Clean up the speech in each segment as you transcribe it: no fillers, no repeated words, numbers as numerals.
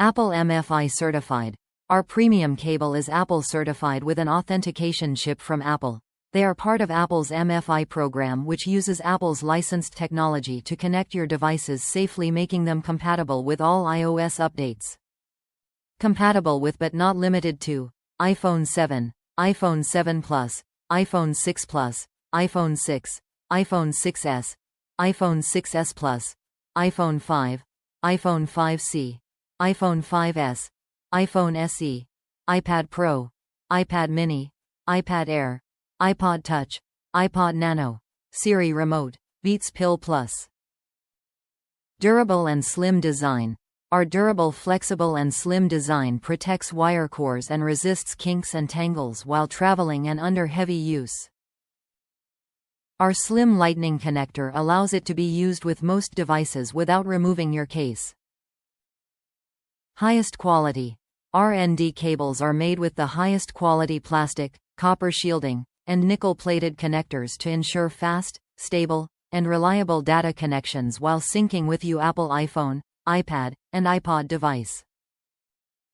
Apple MFI certified. Our premium cable is Apple certified with an authentication chip from Apple. They are part of Apple's MFI program, which uses Apple's licensed technology to connect your devices safely, making them compatible with all iOS updates. Compatible with but not limited to iPhone 7, iPhone 7 Plus, iPhone 6 Plus, iPhone 6, iPhone 6s, iPhone 6s Plus, iPhone 5, iPhone 5C, iPhone 5s, iPhone SE, iPad Pro, iPad Mini, iPad Air, iPod Touch, iPod Nano, Siri Remote, Beats Pill Plus. Durable and slim design. Our durable, flexible and slim design protects wire cores and resists kinks and tangles while traveling and under heavy use. Our slim Lightning connector allows it to be used with most devices without removing your case. Highest quality. RND cables are made with the highest quality plastic, copper shielding, and nickel-plated connectors to ensure fast, stable, and reliable data connections while syncing with your Apple iPhone, iPad, and iPod device.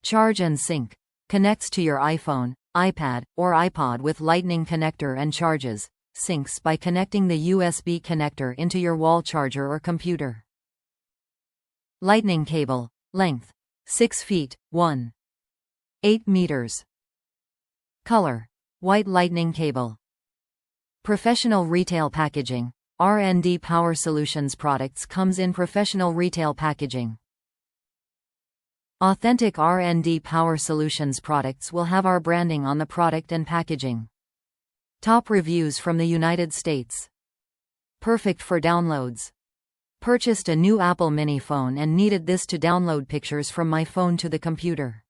Charge and sync. Connects to your iPhone, iPad, or iPod with Lightning connector and charges. Syncs by connecting the USB connector into your wall charger or computer. Lightning cable. Length 6 feet, 1.8 meters. Color. White Lightning cable. Professional retail packaging. RND Power Solutions products comes in professional retail packaging. Authentic RND Power Solutions products will have our branding on the product and packaging. Top reviews from the United States. Perfect for downloads. Purchased a new Apple mini phone and needed this to download pictures from my phone to the computer.